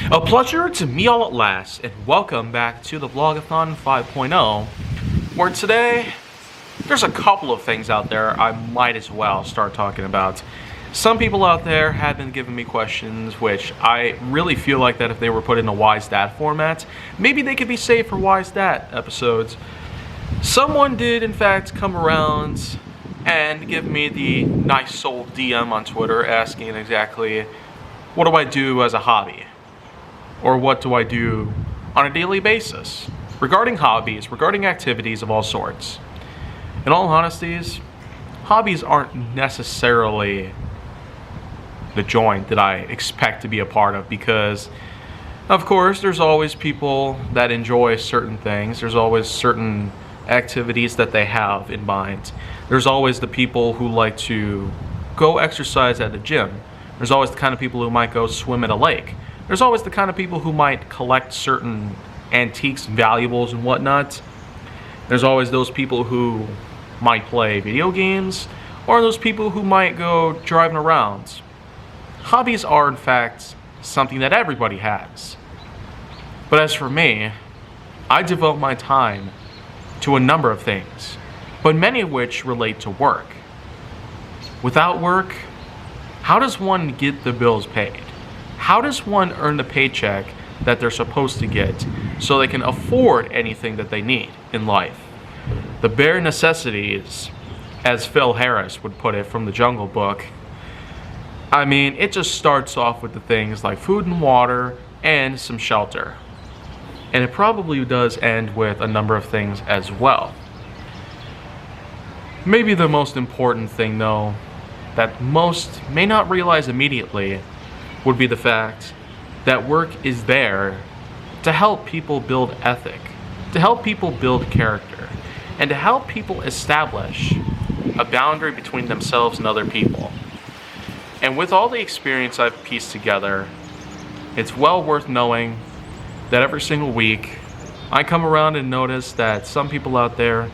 A pleasure to meet all at last, and welcome back to the Vlog-A-Thon 5.0, where today, there's a couple of things out there I might as well start talking about. Some people out there have been giving me questions, which I really feel like that if they were put in a Wise Dad format, maybe they could be saved for Wise Dad episodes. Someone did, in fact, come around and give me the nice soul DM on Twitter asking exactly, what do I do as a hobby? Or what do I do on a daily basis? Regarding hobbies, regarding activities of all sorts. In all honesties, hobbies aren't necessarily the joint that I expect to be a part of because, of course, there's always people that enjoy certain things. There's always certain activities that they have in mind. There's always the people who like to go exercise at the gym. There's always the kind of people who might go swim at a lake. There's always the kind of people who might collect certain antiques, valuables, and whatnot. There's always those people who might play video games, or those people who might go driving around. Hobbies are, in fact, something that everybody has. But as for me, I devote my time to a number of things, but many of which relate to work. Without work, how does one get the bills paid? How does one earn the paycheck that they're supposed to get so they can afford anything that they need in life? The bare necessities, as Phil Harris would put it from the Jungle Book. I mean, it just starts off with the things like food and water and some shelter. And it probably does end with a number of things as well. Maybe the most important thing, though, that most may not realize immediately would be the fact that work is there to help people build ethic, to help people build character, and to help people establish a boundary between themselves and other people. And with all the experience I've pieced together, it's well worth knowing that every single week I come around and notice that some people out there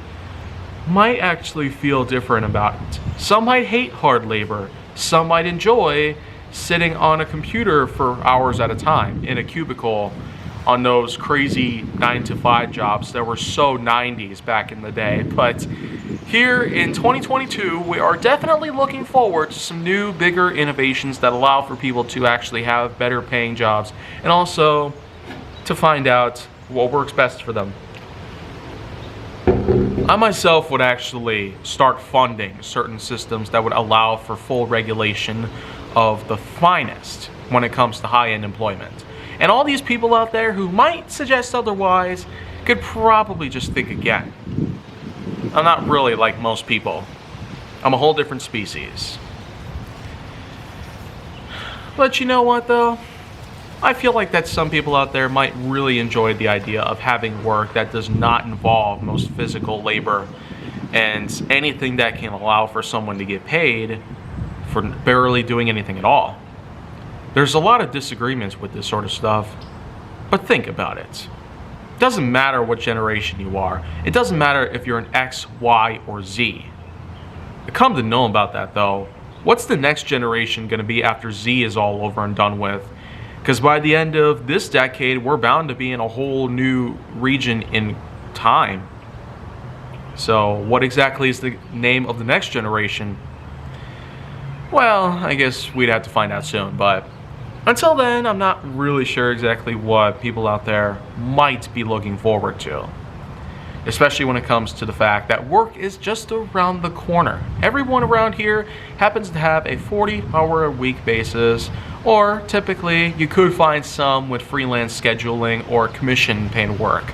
might actually feel different about it. Some might hate hard labor. Some might enjoy sitting on a computer for hours at a time in a cubicle on those crazy 9-to-5 jobs that were so 90s back in the day. But here in 2022, we are definitely looking forward to some new, bigger innovations that allow for people to actually have better paying jobs and also to find out what works best for them. I myself would actually start funding certain systems that would allow for full regulation of the finest when it comes to high-end employment. And all these people out there who might suggest otherwise could probably just think again. I'm not really like most people. I'm a whole different species. But you know what though? I feel like that some people out there might really enjoy the idea of having work that does not involve most physical labor and anything that can allow for someone to get paid for barely doing anything at all. There's a lot of disagreements with this sort of stuff, but think about it. It doesn't matter what generation you are. It doesn't matter if you're an X, Y, or Z. I come to know about that though. What's the next generation gonna be after Z is all over and done with? Because by the end of this decade, we're bound to be in a whole new region in time. So what exactly is the name of the next generation? Well, I guess we'd have to find out soon, but until then, I'm not really sure exactly what people out there might be looking forward to. Especially when it comes to the fact that work is just around the corner. Everyone around here happens to have a 40-hour-a-week basis, or typically you could find some with freelance scheduling or commission-paid work.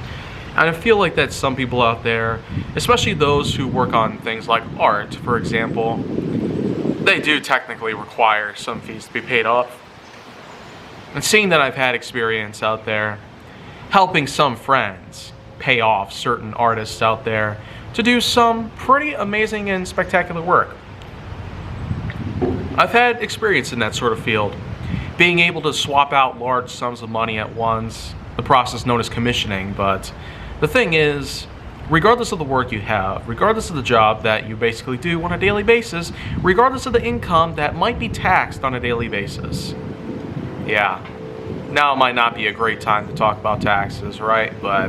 And I feel like that some people out there, especially those who work on things like art, for example, they do technically require some fees to be paid off. And seeing that I've had experience out there helping some friends pay off certain artists out there to do some pretty amazing and spectacular work. I've had experience in that sort of field, being able to swap out large sums of money at once, the process known as commissioning. But the thing is, regardless of the work you have, regardless of the job that you basically do on a daily basis, regardless of the income that might be taxed on a daily basis, yeah, Now might not be a great time to talk about taxes, right? But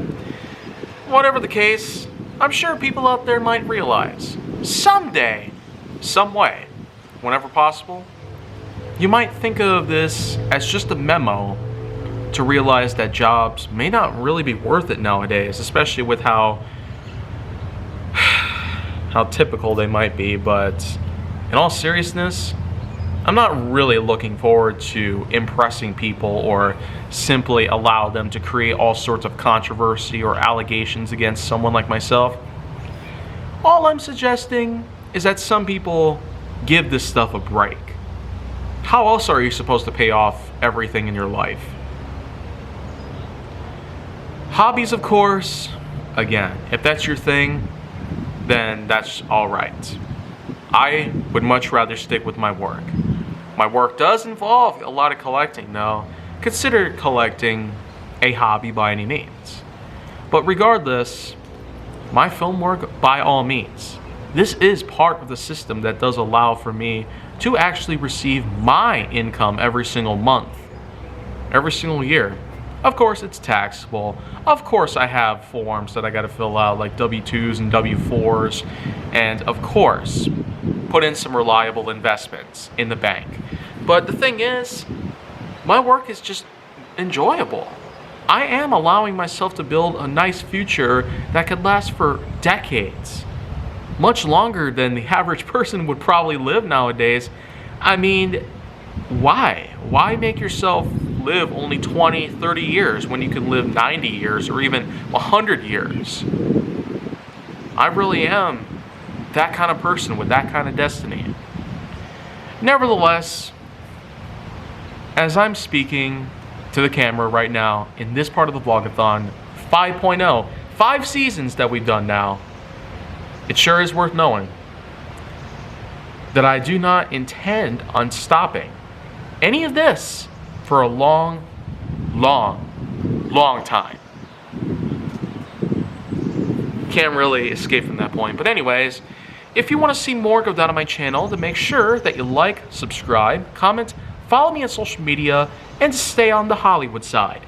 whatever the case, I'm sure people out there might realize someday, some way, whenever possible, you might think of this as just a memo to realize that jobs may not really be worth it nowadays, especially with how typical they might be. But in all seriousness, I'm not really looking forward to impressing people or simply allow them to create all sorts of controversy or allegations against someone like myself. All I'm suggesting is that some people give this stuff a break. How else are you supposed to pay off everything in your life? Hobbies, of course, again, if that's your thing, then that's all right. I would much rather stick with my work. My work does involve a lot of collecting, though. Consider collecting a hobby by any means. But regardless, my film work, by all means. This is part of the system that does allow for me to actually receive my income every single month, every single year. Of course, it's taxable. Of course, I have forms that I gotta fill out, like W-2s and W-4s. And of course, put in some reliable investments in the bank. But the thing is, my work is just enjoyable. I am allowing myself to build a nice future that could last for decades. Much longer than the average person would probably live nowadays. I mean, why? Why make yourself live only 20, 30 years when you can live 90 years or even 100 years? I really am that kind of person with that kind of destiny. Nevertheless, as I'm speaking to the camera right now in this part of the Vlog-A-Thon 5.0, 5 seasons that we've done now, it sure is worth knowing that I do not intend on stopping any of this for a long, long, long time. Can't really escape from that point. But anyways, if you want to see more of that on my channel, then make sure that you like, subscribe, comment, follow me on social media, and stay on the Hollywood side.